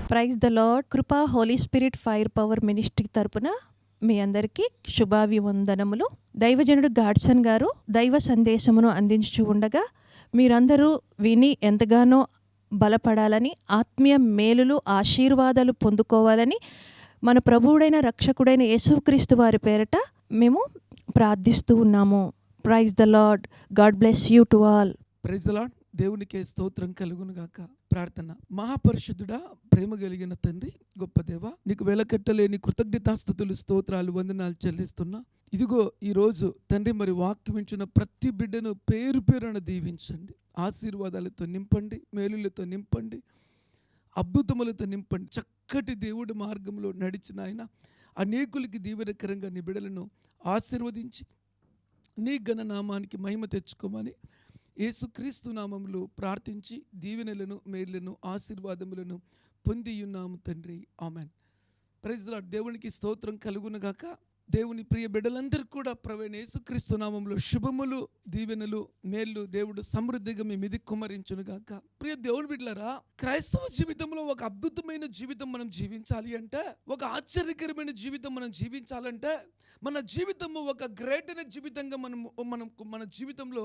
Praise the Lord. Krupa holy spirit fire power ministry తరపున మీ అందరికీ శుభాభివందనములు. దైవజనుడు గాడ్సన్ గారు దైవ సందేశమును అందించు ఉండగా మీరందరూ విని ఎంతగానో బలపడాలని, ఆత్మీయ మేలులు ఆశీర్వాదాలు పొందుకోవాలని మన ప్రభువుడైన రక్షకుడైన యేసుక్రీస్తు వారి పేరట మేము ప్రార్థిస్తూ ఉన్నాము. Praise the lord. God bless you to all. Praise the lord. దేవునికే స్తోత్రం కలుగును గాక. ప్రార్థన. మహాపరిశుద్ధుడా, ప్రేమ కలిగిన తండ్రి, గొప్ప దేవ, నీకు వెలకట్టలేని కృతజ్ఞతాస్తుతులు, స్తోత్రాలు, వందనాలు చెల్లిస్తున్నా. ఇదిగో ఈరోజు తండ్రి, మరి వాక్యం ఇచ్చిన ప్రతి బిడ్డను పేరు పేరున దీవించండి, ఆశీర్వాదాలతో నింపండి, మేలులతో నింపండి, అద్భుతములతో నింపండి. చక్కటి దేవుడి మార్గంలో నడిచిన ఆయన అనేకులకి దీవెనకరంగా నీ బిడ్డలను ఆశీర్వదించి నీ ఘననామానికి మహిమ తెచ్చుకోమని యేసుక్రీస్తు నామములో ప్రార్థించి దీవెనలను, మేలులను, ఆశీర్వాదములను పొందియున్నాము తండ్రి. ఆమెన్. Praise the lord. దేవునికి స్తోత్రం కలుగునుగాక. దేవుని ప్రియ బిడ్డలందరూ కూడా ప్రభువైన యేసుక్రీస్తు నామములో శుభములు, దీవెనలు, మేళ్ళు దేవుడు సమృద్ధిగా మీ మీది కుమ్మరించునుగాక. ప్రియ దేవుని బిడ్డలారా, క్రైస్తవ జీవితంలో ఒక అద్భుతమైన జీవితం మనం జీవించాలి అంటే, ఒక ఆశ్చర్యకరమైన జీవితం మనం జీవించాలంటే, మన జీవితము ఒక గ్రేట్ అయిన జీవితంగా మన జీవితంలో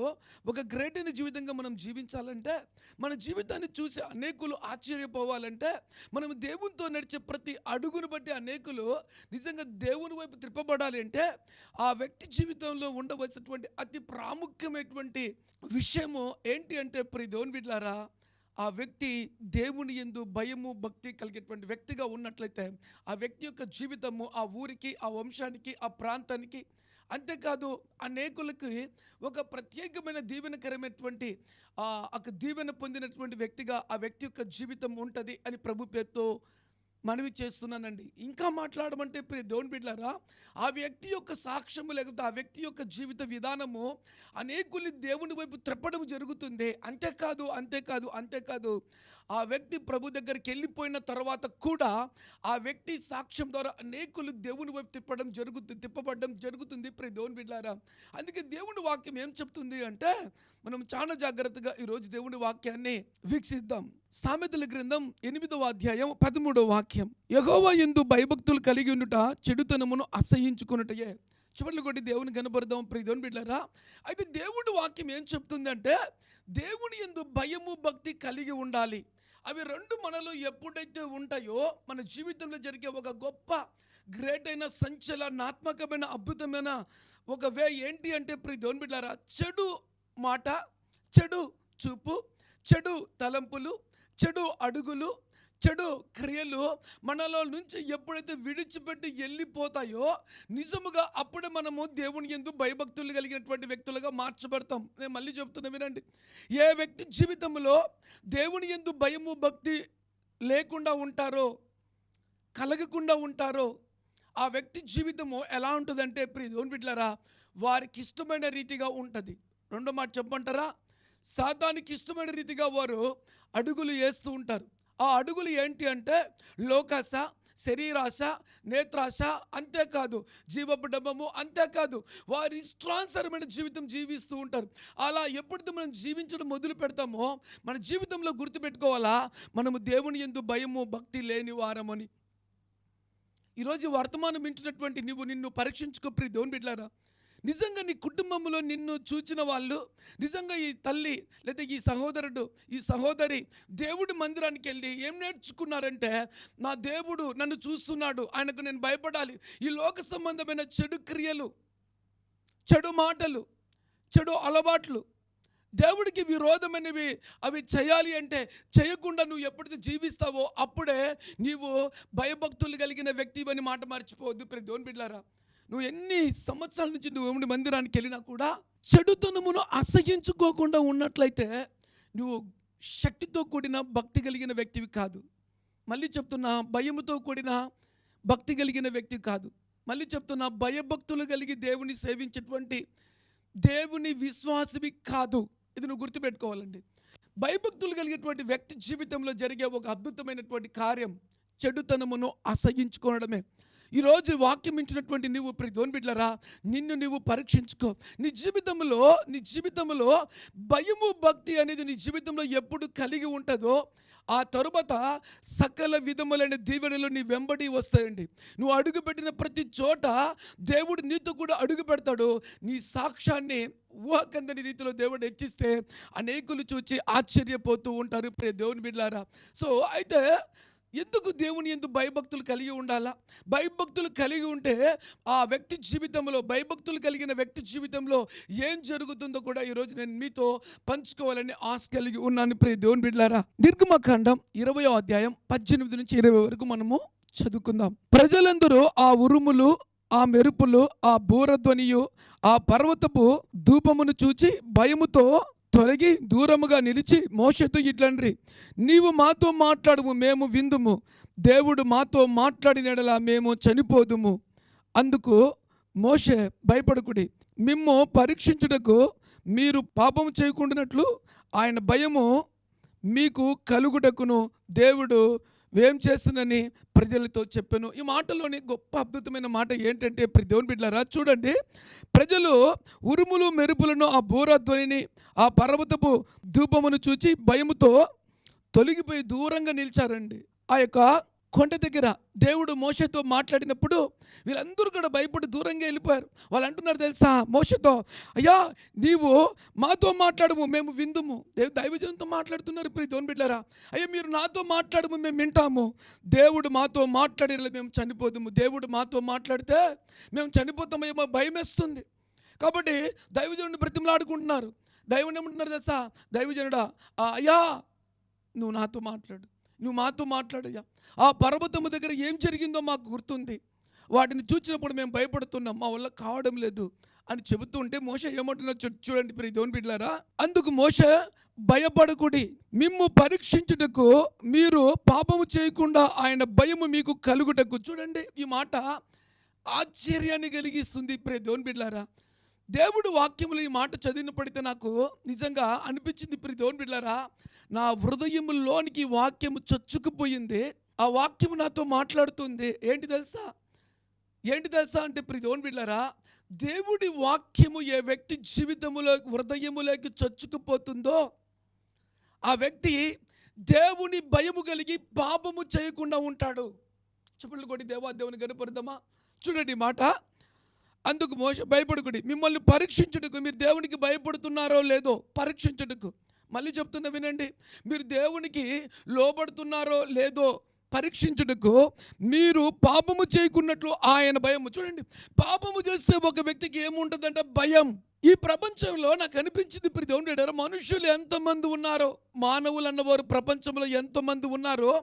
ఒక గ్రేట్ అయిన జీవితంగా మనం జీవించాలంటే, మన జీవితాన్ని చూసి అనేకులు ఆశ్చర్యపోవాలంటే, మనం దేవునితో నడిచే ప్రతి అడుగును బట్టి అనేకులు నిజంగా దేవుని వైపు త్రిప్పబడాలి అంటే, ఆ వ్యక్తి జీవితంలో ఉండవలసినటువంటి అతి ప్రాముఖ్యమైనటువంటి విషయము ఏంటి అంటే, ప్రియ దేవుని బిడ్డలారా, ఆ వ్యక్తి దేవుని యందు భయము, భక్తి కలిగేటువంటి వ్యక్తిగా ఉన్నట్లయితే ఆ వ్యక్తి యొక్క జీవితము ఆ ఊరికి, ఆ వంశానికి, ఆ ప్రాంతానికి, అంతేకాదు అనేకులకి ఒక ప్రత్యేకమైన దీవెనకరమైనటువంటి దీవెన పొందినటువంటి వ్యక్తిగా ఆ వ్యక్తి యొక్క జీవితం ఉంటుంది అని ప్రభు పేరుతో మనవి చేస్తున్నానండి. ఇంకా మాట్లాడమంటే ప్రియ దేవుని బిడ్డలారా, ఆ వ్యక్తి యొక్క సాక్ష్యము, లేకపోతే ఆ వ్యక్తి యొక్క జీవిత విధానము అనేకుల్ని దేవుని వైపు త్రిప్పడం జరుగుతుంది. అంతేకాదు ఆ వ్యక్తి ప్రభు దగ్గరికి వెళ్ళిపోయిన తర్వాత కూడా ఆ వ్యక్తి సాక్ష్యం ద్వారా అనేకులు దేవుని వైపు తిప్పబడడం జరుగుతుంది ప్రియ దేవుని బిడ్డలారా. అందుకే దేవుని వాక్యం ఏం చెప్తుంది అంటే, మనం చాలా జాగ్రత్తగా ఈరోజు దేవుని వాక్యాన్ని వీక్షిద్దాం. సామెతల గ్రంథం 8వ అధ్యాయం 13వ వాక్యం. యెహోవా యందు భయభక్తులు కలిగి ఉండుట చెడుతనమును అసహ్యించుకొనుటయే. చివర్లు కొట్టి దేవుని కనపడదాం ప్రియ దేవుని బిడ్డలారా. అయితే దేవుడి వాక్యం ఏం చెప్తుందంటే, దేవుని యందు భయము, భక్తి కలిగి ఉండాలి. అవి రెండు మనలో ఎప్పుడైతే ఉంటాయో మన జీవితంలో జరిగే ఒక గొప్ప గ్రేట్ అయిన సంచలనాత్మకమైన అద్భుతమైన ఒక వే ఏంటి అంటే ప్రియ దేవుని బిడ్డలారా, చెడు మాట, చెడు చూపు, చెడు తలంపులు, చెడు అడుగులు, చెడు క్రియలు మనలో నుంచి ఎప్పుడైతే విడిచిపెట్టి వెళ్ళిపోతాయో నిజముగా అప్పుడే మనము దేవుని యందు భయభక్తులు కలిగినటువంటి వ్యక్తులుగా మార్చబడతాం. నేను మళ్ళీ చెప్తున్నా వినండి. ఏ వ్యక్తి జీవితంలో దేవుని యందు భయము, భక్తి లేకుండా ఉంటారో, కలగకుండా ఉంటారో, ఆ వ్యక్తి జీవితము ఎలా ఉంటుందంటే ప్రియ దేవుని బిడ్డలారా, వారికి ఇష్టమైన రీతిగా ఉంటుంది. రెండో మాట చెప్పమంటారా? సాతానికి ఇష్టమైన రీతిగా వారు అడుగులు వేస్తూ ఉంటారు. ఆ అడుగులు ఏంటి అంటే లోకాశ, శరీరాశ, నేత్రాశ, అంతేకాదు జీవపు డబ్బము, అంతేకాదు వారి ఇష్టానుసారమైన జీవితం జీవిస్తూ ఉంటారు. అలా ఎప్పుడైతే మనం జీవించడం మొదలు పెడతామో మన జీవితంలో గుర్తుపెట్టుకోవాలా, మనము దేవుని యందు భయము, భక్తి లేని వారమని. ఈరోజు వర్తమానం వింటున్నటువంటి నిన్ను పరీక్షించుకో ప్రియ దేవుని బిడ్డలారా. నిజంగా నీ కుటుంబంలో నిన్ను చూచిన వాళ్ళు, నిజంగా ఈ తల్లి లేదా ఈ సహోదరుడు, ఈ సహోదరి దేవుడి మందిరానికి వెళ్ళి ఏం నేర్చుకున్నారంటే, నా దేవుడు నన్ను చూస్తున్నాడు, ఆయనకు నేను భయపడాలి. ఈ లోక సంబంధమైన చెడు క్రియలు, చెడు మాటలు, చెడు అలవాట్లు, దేవుడికి విరోధమైనవి అవి చేయాలి అంటే చేయకుండా నువ్వు ఎప్పుడైతే జీవిస్తావో అప్పుడే నీవు భయభక్తులు కలిగిన వ్యక్తి అని మాట మర్చిపోవద్దు ప్రియ దేవుని బిడ్డలారా. నువ్వు ఎన్ని సంవత్సరాల నుంచి నువ్వు మందిరానికి వెళ్ళినా కూడా చెడుతనమును అసహ్యించుకోకుండా ఉన్నట్లయితే నువ్వు శక్తితో కూడిన భక్తి కలిగిన వ్యక్తివి కాదు. మళ్ళీ చెప్తున్నా, భయముతో కూడిన భక్తి కలిగిన వ్యక్తి కాదు. మళ్ళీ చెప్తున్నా, భయభక్తులు కలిగి దేవుని సేవించేటువంటి దేవుని విశ్వాసవి కాదు. ఇది నువ్వు గుర్తుపెట్టుకోవాలండి. భయభక్తులు కలిగేటువంటి వ్యక్తి జీవితంలో జరిగే ఒక అద్భుతమైనటువంటి కార్యం చెడుతనమును అసహ్యించుకోవడమే. ఈరోజు వాక్యం ఇచ్చినటువంటి నువ్వు ప్రియ దేవుని బిడ్డలారా, నిన్ను నువ్వు పరీక్షించుకో. నీ జీవితంలో భయము, భక్తి అనేది నీ జీవితంలో ఎప్పుడు కలిగి ఉంటుందో ఆ తరువాత సకల విధములైన దీవెనలు నీ వెంబడి వస్తాయండి. నువ్వు అడుగుపెట్టిన ప్రతి చోట దేవుడు నీతో కూడా అడుగు పెడతాడు. నీ సాక్ష్యాన్ని ఊహకందని రీతిలో దేవుడు హెచ్చిస్తే అనేకులు చూచి ఆశ్చర్యపోతూ ఉంటారు ప్రియ దేవుని బిడ్డలారా. సో అయితే ఎందుకు దేవుని యందు భయభక్తులు కలిగి ఉండాలా? భయభక్తులు కలిగి ఉంటే ఆ వ్యక్తి జీవితంలో, భయభక్తులు కలిగిన వ్యక్తి జీవితంలో ఏం జరుగుతుందో కూడా ఈరోజు నేను మీతో పంచుకోవాలని ఆశ కలిగి ఉన్నాను ప్రియ దేవుని బిడ్డలారా. నిర్గమకాండం 20వ అధ్యాయం 18 నుంచి 20 వరకు మనము చదువుకుందాం. ప్రజలందరూ ఆ ఉరుములు, ఆ మెరుపులు, ఆ బూరధ్వనియు, ఆ పర్వతపు ధూపమును చూచి భయముతో తొలగి దూరముగా నిలిచి మోషేతో ఇట్లండ్రి, నీవు మాతో మాట్లాడుము, మేము విందుము. దేవుడు మాతో మాట్లాడినడలా మేము చనిపోదుము. అందుకు మోషే, భయపడకుడి, మిమ్ము పరీక్షించుటకు మీరు పాపము చేయకుండానట్లు ఆయన భయము మీకు కలుగుటకును దేవుడు ఏం చేస్తునని ప్రజలతో చెప్పాను. ఈ మాటలోని గొప్ప అద్భుతమైన మాట ఏంటంటే దేవుని బిడ్డలారా, చూడండి, ప్రజలు ఉరుములు మెరుపులను, ఆ బూరధ్వనిని, ఆ పర్వతపు ధూపమును చూచి భయముతో తొలగిపోయి దూరంగా నిలిచారండి. ఆ యొక్క కొండ దగ్గర దేవుడు మోషేతో మాట్లాడినప్పుడు వీళ్ళందరూ కూడా భయపడి దూరంగా వెళ్ళిపోయారు. వాళ్ళు అంటున్నారు తెలుసా మోషేతో, అయ్యా నీవు మాతో మాట్లాడము, మేము విందుము. దైవజనంతో మాట్లాడుతున్నారు ప్రియ దేవుని బిడ్డలారా. అయ్యా మీరు నాతో మాట్లాడము, మేము వింటాము. దేవుడు మాతో మాట్లాడేలా మేము చనిపోతాము. దేవుడు మాతో మాట్లాడితే మేము చనిపోతామేమో భయం వేస్తుంది. కాబట్టి దైవజనుడిని బ్రతిమలాడుకుంటున్నారు. దైవజనుడు ఏమంటున్నారు తెలుసా, దైవజనుడా అయ్యా నువ్వు నాతో మాట్లాడు, నువ్వు మాతో మాట్లాడయ్యా. ఆ పర్వతము దగ్గర ఏం జరిగిందో మాకు గుర్తుంది. వాటిని చూసినప్పుడు మేము భయపడుతున్నాం, మా వల్ల కావడం లేదు అని చెబుతూ ఉంటే మోషే ఏమంటున్నారు చూడండి ప్రియ దేవుని బిడ్డలారా. అందుకు మోషే, భయపడకుడి, మిమ్ము పరీక్షించుటకు మీరు పాపము చేయకుండా ఆయన భయము మీకు కలుగుటకు. చూడండి, ఈ మాట ఆశ్చర్యాన్ని కలిగిస్తుంది ప్రియ దేవుని బిడ్డలారా. దేవుడు వాక్యములు ఈ మాట చదివినప్పుడైతే నాకు నిజంగా అనిపించింది ప్రియ దేవుని బిడ్డలారా, నా హృదయములోనికి వాక్యము చొచ్చుకుపోయింది. ఆ వాక్యము నాతో మాట్లాడుతుంది. ఏంటి తెలుసా అంటే ప్రియ దేవుని బిడ్డలారా, దేవుడి వాక్యము ఏ వ్యక్తి జీవితములో హృదయములోకి చొచ్చుకుపోతుందో ఆ వ్యక్తి దేవుని భయము కలిగి పాపము చేయకుండా ఉంటాడు. చెప్పులు కొట్టి దేవుని గనుపరుద్దామా. చూడండి మాట, అందుకు మోషే, భయపడకుడి, మిమ్మల్ని పరీక్షించుటకు, మీరు దేవునికి భయపడుతున్నారో లేదో పరీక్షించుటకు. మళ్ళీ చెప్తున్నా వినండి, మీరు దేవునికి లోబడుతున్నారో లేదో పరీక్షించుటకు మీరు పాపము చేయకున్నట్లు ఆయన భయము. చూడండి, పాపము చేస్తే ఒక వ్యక్తికి ఏముంటుందంటే భయం. ఈ ప్రపంచంలో నాకు అనిపించింది ప్రియ దేవుని బిడ్డలారా, మనుషులు ఎంతమంది ఉన్నారో, మానవులు అన్నవారు ప్రపంచంలో ఎంతమంది ఉన్నారో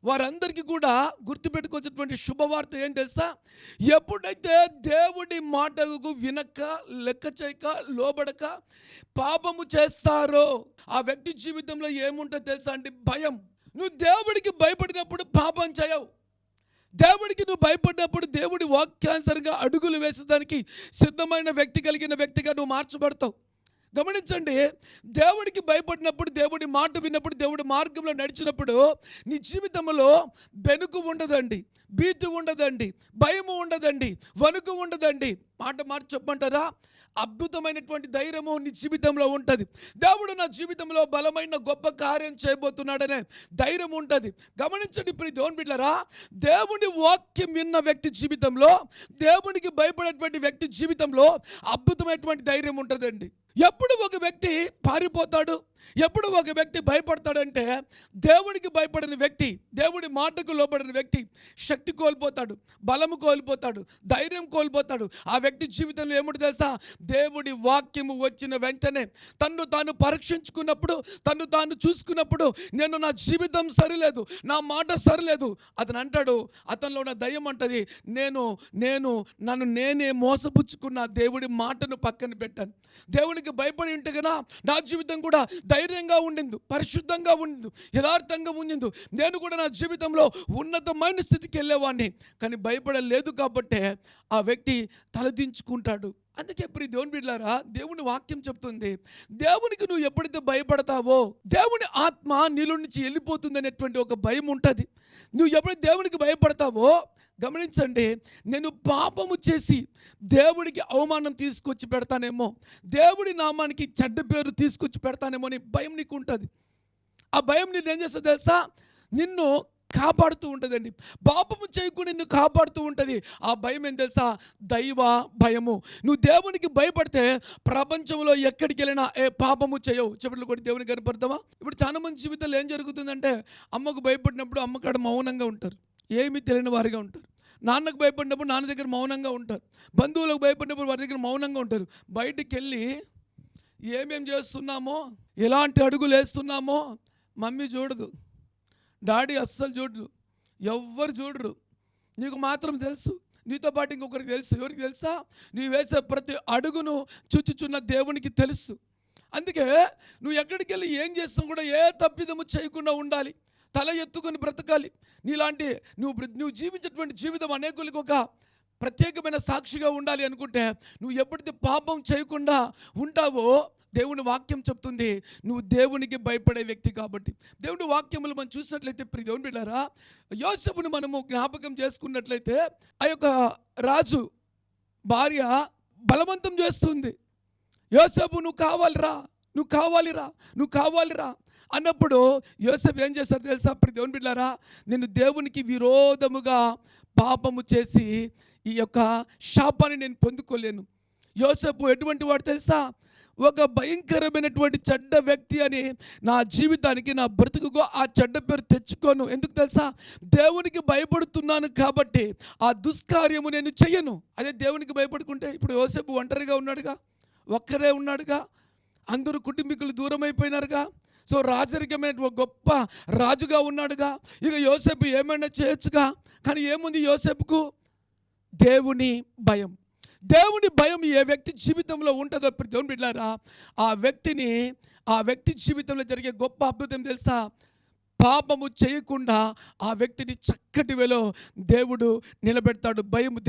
వారందరికీ కూడా గుర్తుపెట్టుకోవాల్సినటువంటి శుభవార్త ఏం తెలుసా, ఎప్పుడైతే దేవుడి మాటకు వినక, లెక్క చేయక, లోబడక పాపము చేస్తారో ఆ వ్యక్తి జీవితంలో ఏముంటుందో తెలుసా అంటే భయం. నువ్వు దేవుడికి భయపడినప్పుడు పాపం చేయవు. దేవుడికి నువ్వు భయపడినప్పుడు దేవుడి వాక్యానుసారంగా అడుగులు వేసేదానికి సిద్ధమైన వ్యక్తి కలిగిన వ్యక్తిగా నువ్వు మార్చబడతావు. గమనించండి, దేవుడికి భయపడినప్పుడు, దేవుడి మాట విన్నప్పుడు, దేవుడి మార్గంలో నడిచినప్పుడు నీ జీవితంలో బెనుకు ఉండదండి, భీతి ఉండదండి, భయము ఉండదండి, వణుకు ఉండదండి. మాట చెప్పమంటారా, అద్భుతమైనటువంటి ధైర్యము నీ జీవితంలో ఉంటుంది. దేవుడు నా జీవితంలో బలమైన గొప్ప కార్యం చేయబోతున్నాడనే ధైర్యం ఉంటుంది. గమనించండి ప్రియ దేవుని బిడ్డలారా, దేవుని వాక్యం విన్న వ్యక్తి జీవితంలో, దేవునికి భయపడేటువంటి వ్యక్తి జీవితంలో అద్భుతమైనటువంటి ధైర్యం ఉంటుందండి. ఎప్పుడు ఒక వ్యక్తి పారిపోతాడు, ఎప్పుడు ఒక వ్యక్తి భయపడతాడంటే దేవుడికి భయపడిన వ్యక్తి, దేవుడి మాటకు లోబడిన వ్యక్తి శక్తి కోల్పోతాడు, బలము కోల్పోతాడు, ధైర్యం కోల్పోతాడు. ఆ వ్యక్తి జీవితంలో ఏమిటి తెలుసా, దేవుడి వాక్యము వచ్చిన వెంటనే తన్ను తాను పరీక్షించుకున్నప్పుడు, తన్ను తాను చూసుకున్నప్పుడు, నేను నా జీవితం సరిలేదు, నా మాట సరిలేదు, అతను అంటాడు, అతనిలో ఉన్న దయ్యం అంటది, నన్ను నేనే మోసపుచ్చుకున్న, దేవుడి మాటను పక్కన పెట్టాను. దేవునికి భయపడి ఉంటే కదా నా జీవితం కూడా ధైర్యంగా ఉండింది, పరిశుద్ధంగా ఉండింది, యథార్థంగా ఉండింది, నేను కూడా నా జీవితంలో ఉన్నతమైన స్థితికి వెళ్ళేవాడిని. కానీ భయపడలేదు కాబట్టే ఆ వ్యక్తి తలదించుకుంటాడు. అందుకే ప్రియ దేవుని బిడ్డలారా, దేవుని వాక్యం చెప్తుంది, దేవునికి నువ్వు ఎప్పుడైతే భయపడతావో దేవుని ఆత్మ నీలో నుంచి వెళ్ళిపోతుంది అనేటువంటి ఒక భయం ఉంటుంది. నువ్వు ఎప్పుడైతే దేవునికి భయపడతావో, గమనించండి, నేను పాపము చేసి దేవుడికి అవమానం తీసుకొచ్చి పెడతానేమో, దేవుడి నామానికి చెడ్డ పేరు తీసుకొచ్చి పెడతానేమో అని భయం నీకు ఉంటుంది. ఆ భయం నిన్ను ఏం చేస్తుంది తెలుసా? నిన్ను కాపాడుతూ ఉంటుందండి. పాపము చేయకుండా నిన్ను కాపాడుతూ ఉంటుంది. ఆ భయం ఏం తెలుసా? దైవ భయము. నువ్వు దేవునికి భయపడితే ప్రపంచంలో ఎక్కడికి వెళ్ళినా పాపము చేయవు. చెప్పట్లు కూడా దేవునికి కనపడతావా? ఇప్పుడు చాలా మంది జీవితంలో ఏం జరుగుతుందంటే, అమ్మకు భయపడినప్పుడు అమ్మకాడ మౌనంగా ఉంటారు, ఏమీ తెలియని వారిగా ఉంటారు. నాన్నకు భయపడినప్పుడు నాన్న దగ్గర మౌనంగా ఉంటారు. బంధువులకు భయపడినప్పుడు వారి దగ్గర మౌనంగా ఉంటారు. బయటికి వెళ్ళి ఏమేం చేస్తున్నామో, ఎలాంటి అడుగులు వేస్తున్నామో మమ్మీ చూడదు, డాడీ అస్సలు చూడరు, ఎవ్వరు చూడరు. నీకు మాత్రం తెలుసు, నీతో పాటు ఇంకొకరికి తెలుసు. ఎవరికి తెలుసా? నీవు వేసే ప్రతి అడుగును చుచ్చుచున్న దేవునికి తెలుసు. అందుకే నువ్వు ఎక్కడికి వెళ్ళి ఏం చేస్తావు కూడా ఏ తప్పిదము చేయకుండా ఉండాలి, తల ఎత్తుకొని బ్రతకాలి. నీలాంటి నువ్వు జీవించేటువంటి జీవితం అనేకులకు ఒక ప్రత్యేకమైన సాక్షిగా ఉండాలి అనుకుంటే, నువ్వు ఎప్పుడైతే పాపం చేయకుండా ఉంటావో దేవుని వాక్యం చెప్తుంది నువ్వు దేవునికి భయపడే వ్యక్తి కాబట్టి. దేవుని వాక్యములు మనం చూసినట్లయితే ప్రియ దేవుని బిడ్డారా, యోసేపును మనము జ్ఞాపకం చేసుకున్నట్లయితే, ఆ యొక్క రాజు భార్య బలవంతం చేస్తుంది. యోసేపు నువ్వు కావాలిరా, నువ్వు కావాలిరా, నువ్వు కావాలిరా అన్నప్పుడు యోసేపు ఏం చేస్తారు తెలుసా? ప్రియ దేవుని బిడ్డారా, నేను దేవునికి విరోధముగా పాపము చేసి ఈ యొక్క శాపాన్ని నేను పొందుకోలేను. యోసేపు ఎటువంటి వాడు తెలుసా? ఒక భయంకరమైనటువంటి చెడ్డ వ్యక్తి అని నా జీవితానికి, నా బ్రతుకుకో ఆ చెడ్డ పేరు తెచ్చుకోను. ఎందుకు తెలుసా? దేవునికి భయపడుతున్నాను కాబట్టి ఆ దుష్కార్యము నేను చెయ్యను. అదే దేవునికి భయపడుకుంటే, ఇప్పుడు యోసేపు ఒంటరిగా ఉన్నాడుగా, ఒక్కరే ఉన్నాడుగా, అందరూ కుటుంబీకులు దూరం అయిపోయినారుగా. సో రాజరికమైన ఒక గొప్ప రాజుగా ఉన్నాడుగా. ఇక యోసేపు ఏమైనా చేయొచ్చుగా. కానీ ఏముంది యోసేపుకు? దేవుని భయం. దేవుని భయం ఏ వ్యక్తి జీవితంలో ఉంటుందో దేవుని బిడ్డలారా, ఆ వ్యక్తి జీవితంలో జరిగే గొప్ప అద్భుతం తెలుసా? పాపము చేయకుండా ఆ వ్యక్తిని చక్కటి వేలో దేవుడు నిలబెడతాడు.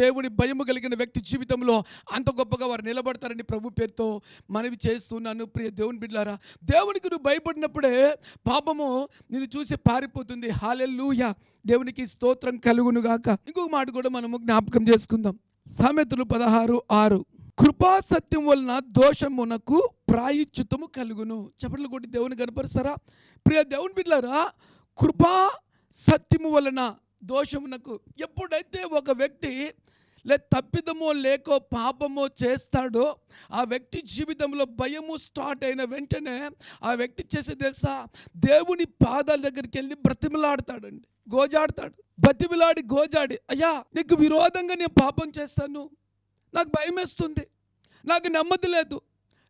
దేవుని భయము కలిగిన వ్యక్తి జీవితంలో అంత గొప్పగా వారు నిలబడతారని ప్రభు పేరుతో మనవి చేస్తున్నాను. ప్రియ దేవుని బిడ్డలారా, దేవునికి నువ్వు భయపడినప్పుడే పాపము నిన్ను చూసి పారిపోతుంది. హల్లెలూయా, దేవునికి స్తోత్రం కలుగును గాక. ఇంకొక మాట కూడా మనము జ్ఞాపకం చేసుకుందాం. సామెతలు 16:6, కృపా సత్యం వలన దోషమునకు ప్రాయశ్చిత్తము కలుగును. చప్పట్లు కొట్టి దేవుని కనపరుస్తారా? ప్రియ దేవుని బిడ్డలారా, కృపా సత్యము వలన దోషమునకు, ఎప్పుడైతే ఒక వ్యక్తి తప్పిదమో లేకో పాపమో చేస్తాడో ఆ వ్యక్తి జీవితంలో భయము స్టార్ట్ అయిన వెంటనే ఆ వ్యక్తి చేసే తెలుసా? దేవుని పాదాల దగ్గరికి వెళ్ళి బ్రతిమలాడతాడండి, గోజాడతాడు. బతిమిలాడి గోజాడి, అయ్యా నీకు విరోధంగా నేను పాపం చేస్తాను, నాకు భయం వేస్తుంది, నాకు నెమ్మది లేదు,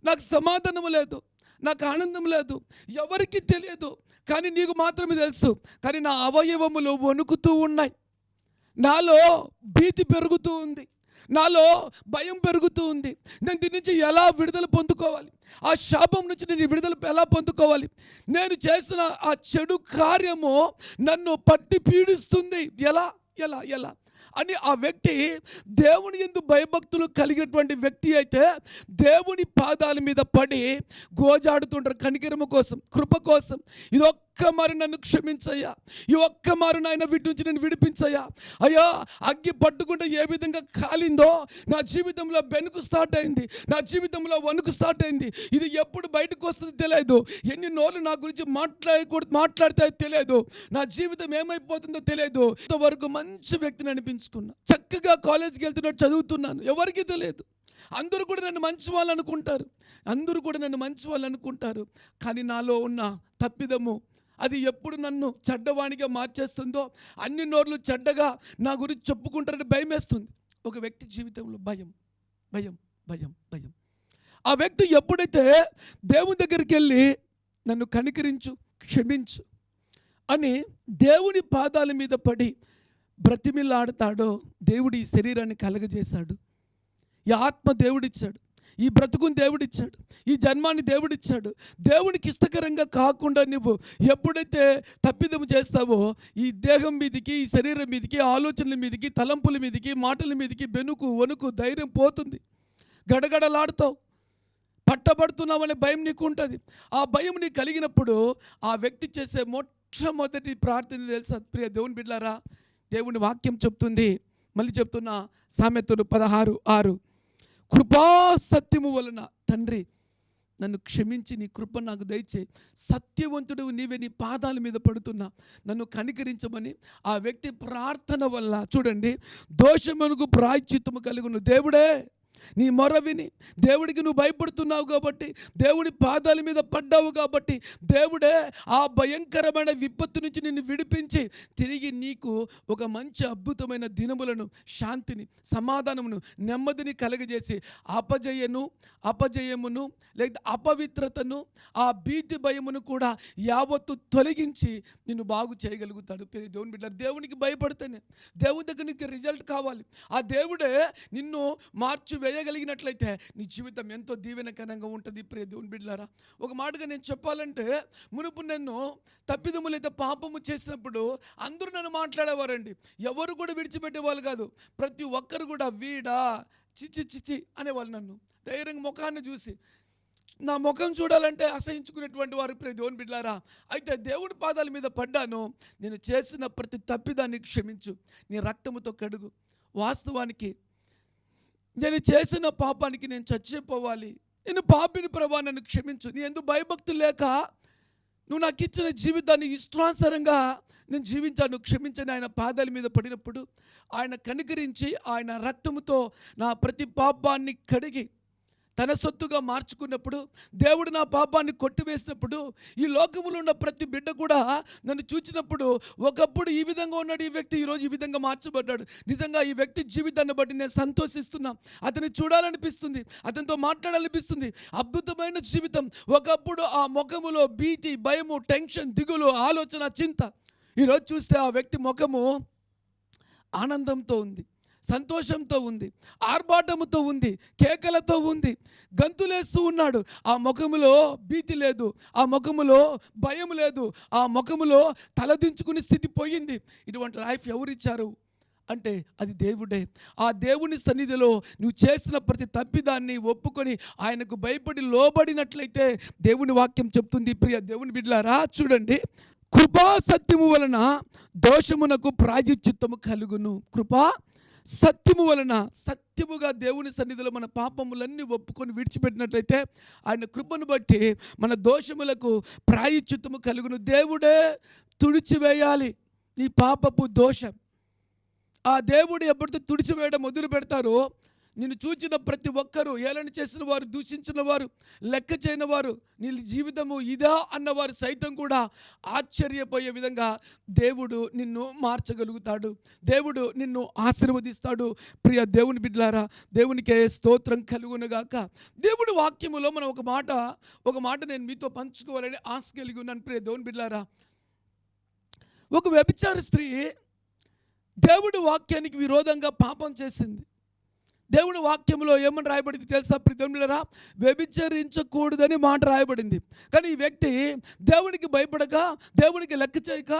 నాకు సమాధానం లేదు, నాకు ఆనందం లేదు, ఎవరికి తెలియదు, కానీ నీకు మాత్రమే తెలుసు. కానీ నా అవయవములు వణుకుతూ ఉన్నాయి, నాలో భీతి పెరుగుతూ ఉంది, నాలో భయం పెరుగుతూ ఉంది. నేను దీని నుంచి ఎలా విడుదల పొందుకోవాలి? ఆ శాపం నుంచి నేను విడుదల ఎలా పొందుకోవాలి? నేను చేసిన ఆ చెడు కార్యము నన్ను పట్టి పీడిస్తుంది, ఎలా ఎలా ఎలా అని ఆ వ్యక్తి దేవుని యందు భయభక్తులు కలిగినటువంటి వ్యక్తి అయితే దేవుని పాదాల మీద పడి గోజాడుతుంటారు కనికరము కోసం, కృప కోసం. ఇది ఒక్క మారు నన్ను క్షమించయ్యా, ఈ ఒక్క మారు నాయన వీటి నుంచి నేను విడిపించయ్యా. అయ్యా అగ్గి పట్టుకుంటే ఏ విధంగా కాలిందో నా జీవితంలో బెనుకు స్టార్ట్ అయింది, నా జీవితంలో వణుకు స్టార్ట్ అయింది. ఇది ఎప్పుడు బయటకు వస్తుందో తెలియదు, ఎన్ని నోళ్ళు నా గురించి మాట్లాడితే తెలియదు, నా జీవితం ఏమైపోతుందో తెలియదు. ఇంతవరకు మంచి వ్యక్తిని అనిపించుకున్నా, చక్కగా కాలేజీకి వెళ్తున్నట్టు చదువుతున్నాను, ఎవరికి తెలియదు. అందరూ కూడా నన్ను మంచి వాళ్ళు అనుకుంటారు, కానీ నాలో ఉన్న తప్పిదము అది ఎప్పుడు నన్ను చెడ్డవాణిగా మార్చేస్తుందో, అన్ని నోర్లు చెడ్డగా నా గురించి చెప్పుకుంటారని భయం వేస్తుంది. ఒక వ్యక్తి జీవితంలో భయం భయం భయం భయం. ఆ వ్యక్తి ఎప్పుడైతే దేవుని దగ్గరికి వెళ్ళి నన్ను కనికరించు, క్షమించు అని దేవుని పాదాల మీద పడి బ్రతిమిలాడతాడో, దేవుడు ఈ శరీరాన్ని కలగజేశాడు, ఈ ఆత్మ దేవుడిచ్చాడు, ఈ బ్రతుకుని దేవుడిచ్చాడు, ఈ జన్మాన్ని దేవుడిచ్చాడు. దేవునికి ఇష్టకరంగా కాకుండా నువ్వు ఎప్పుడైతే తప్పిదము చేస్తావో ఈ దేహం మీదకి, ఈ శరీరం మీదకి, ఆలోచనల మీదకి, తలంపుల మీదకి, మాటల మీదకి బెనుకు వణుకు ధైర్యం పోతుంది, గడగడలాడుతావు, పట్టబడుతున్నామనే భయం నీకు ఉంటుంది. ఆ భయం నీకు కలిగినప్పుడు ఆ వ్యక్తి చేసే మొట్టమొదటి ప్రార్థన తెలుసా? ప్రియ దేవుని బిడ్డలారా, దేవుని వాక్యం చెప్తుంది, మళ్ళీ చెప్తున్నా, సామెతలు 16:6, కృపా సత్యము వలన తండ్రి నన్ను క్షమించి నీ కృప నాకు దయచే, సత్యవంతుడు నీవే, నీ పాదాల మీద పడుతున్నా, నన్ను కనికరించమని ఆ వ్యక్తి ప్రార్థన వల్ల చూడండి దోషమునకు ప్రాయశ్చిత్తము కలుగును. దేవుడే నీ మొర విని, దేవుడికి నువ్వు భయపడుతున్నావు కాబట్టి, దేవుడి పాదాల మీద పడ్డావు కాబట్టి, దేవుడే ఆ భయంకరమైన విపత్తు నుంచి నిన్ను విడిపించి తిరిగి నీకు ఒక మంచి అద్భుతమైన దినములను, శాంతిని, సమాధానమును, నెమ్మదిని కలుగజేసి అపజయమును లేక అపవిత్రతను, ఆ భీతి భయమును కూడా యావత్తు తొలగించి నిన్ను బాగు చేయగలుగుతాడు. దేవుని బిడ్డ, దేవునికి భయపడితేనే దేవుని దగ్గర నీకు రిజల్ట్ కావాలి. ఆ దేవుడే నిన్ను వేయగలిగినట్లయితే నీ జీవితం ఎంతో దీవెనకరంగా ఉంటుంది. ప్రియ దేవుని బిడ్డలారా, ఒక మాటగా నేను చెప్పాలంటే, మునుపు నేను తప్పిదము లేదా పాపము చేసినప్పుడు అందరూ నన్ను మాట్లాడేవారండి. ఎవరు కూడా విడిచిపెట్టేవాళ్ళు కాదు. ప్రతి ఒక్కరు కూడా వీడా చిచి చిచి అనేవాళ్ళు. నన్ను ధైర్యంగా ముఖాన్ని చూసి, నా ముఖం చూడాలంటే అసహించుకునేటువంటి వారు. ప్రియ దేవుని బిడ్డలారా, అయితే దేవుడి పాదాల మీద పడ్డాను. నేను చేసిన ప్రతి తప్పిదాన్ని క్షమించు, నీ రక్తముతో కడుగు. వాస్తవానికి నేను చేసిన పాపానికి నేను చచ్చిపోవాలి. నేను పాపిని ప్రభా, నన్ను క్షమించు. నీ ఎందుకు భయభక్తులు లేక నువ్వు నాకు ఇచ్చిన జీవితాన్ని ఇష్టానుసారంగా నేను జీవించాను, క్షమించని ఆయన పాదాల మీద పడినప్పుడు ఆయన కనికరించి ఆయన రక్తముతో నా ప్రతి పాపాన్ని కడిగి తన సొత్తుగా మార్చుకున్నప్పుడు, దేవుడు నా పాపాన్ని కొట్టివేసినప్పుడు, ఈ లోకములో ఉన్న ప్రతి బిడ్డ కూడా నన్ను చూచినప్పుడు, ఒకప్పుడు ఈ విధంగా ఉన్నాడు ఈ వ్యక్తి, ఈరోజు ఈ విధంగా మార్చబడ్డాడు. నిజంగా ఈ వ్యక్తి జీవితాన్ని బట్టి నేను సంతోషిస్తున్నా. అతన్ని చూడాలనిపిస్తుంది, అతనితో మాట్లాడాలనిపిస్తుంది. అద్భుతమైన జీవితం. ఒకప్పుడు ఆ ముఖములో భీతి, భయము, టెన్షన్, దిగులు, ఆలోచన, చింత. ఈరోజు చూస్తే ఆ వ్యక్తి ముఖము ఆనందంతో ఉంది, సంతోషంతో ఉంది, ఆర్భాటముతో ఉంది, కేకలతో ఉంది, గంతులేస్తూ ఉన్నాడు. ఆ ముఖములో భీతి లేదు, ఆ ముఖములో భయం లేదు, ఆ ముఖములో తలదించుకునే స్థితి పోయింది. ఇటువంటి లైఫ్ ఎవరిచ్చారు అంటే అది దేవుడే. ఆ దేవుని సన్నిధిలో నువ్వు చేసిన ప్రతి తప్పిదాన్ని ఒప్పుకొని ఆయనకు భయపడి లోబడినట్లయితే దేవుని వాక్యం చెప్తుంది. ప్రియ దేవుని బిడ్డలారా, చూడండి, కృపా సత్యము వలన దోషమునకు ప్రాయశ్చిత్తము కలుగును. కృపా సత్యము వలన, సత్యముగా దేవుని సన్నిధిలో మన పాపములన్నీ ఒప్పుకొని విడిచిపెట్టినట్లయితే ఆయన కృపను బట్టి మన దోషములకు ప్రాయశ్చిత్తము కలుగును. దేవుడే తుడిచివేయాలి నీ పాపపు దోషం. ఆ దేవుడు ఎప్పటితో తుడిచివేయడం మొదలు పెడతారో, నిన్ను చూచిన ప్రతి ఒక్కరూ, ఏలన చేసిన వారు, దూషించిన వారు, లెక్క చేయని వారు, నీ జీవితము ఇదా అన్నవారు సైతం కూడా ఆశ్చర్యపోయే విధంగా దేవుడు నిన్ను మార్చగలుగుతాడు. దేవుడు నిన్ను ఆశీర్వదిస్తాడు. ప్రియ దేవుని బిడ్డలారా, దేవునికే స్తోత్రం కలుగునుగాక. దేవుడి వాక్యములో మనం ఒక మాట నేను మీతో పంచుకోవాలని ఆశ కలిగి ఉన్నాను. ప్రియ దేవుని బిడ్డలారా, ఒక వ్యభిచార స్త్రీ దేవుడి వాక్యానికి విరోధంగా పాపం చేసింది. దేవుని వాక్యంలో ఏమని రాయబడింది తెలుసా? ప్రియమిత్రులారా, వ్యభిచరించకూడదని మాట రాయబడింది. కానీ ఈ వ్యక్తి దేవునికి భయపడక, దేవునికి లెక్క చేయక,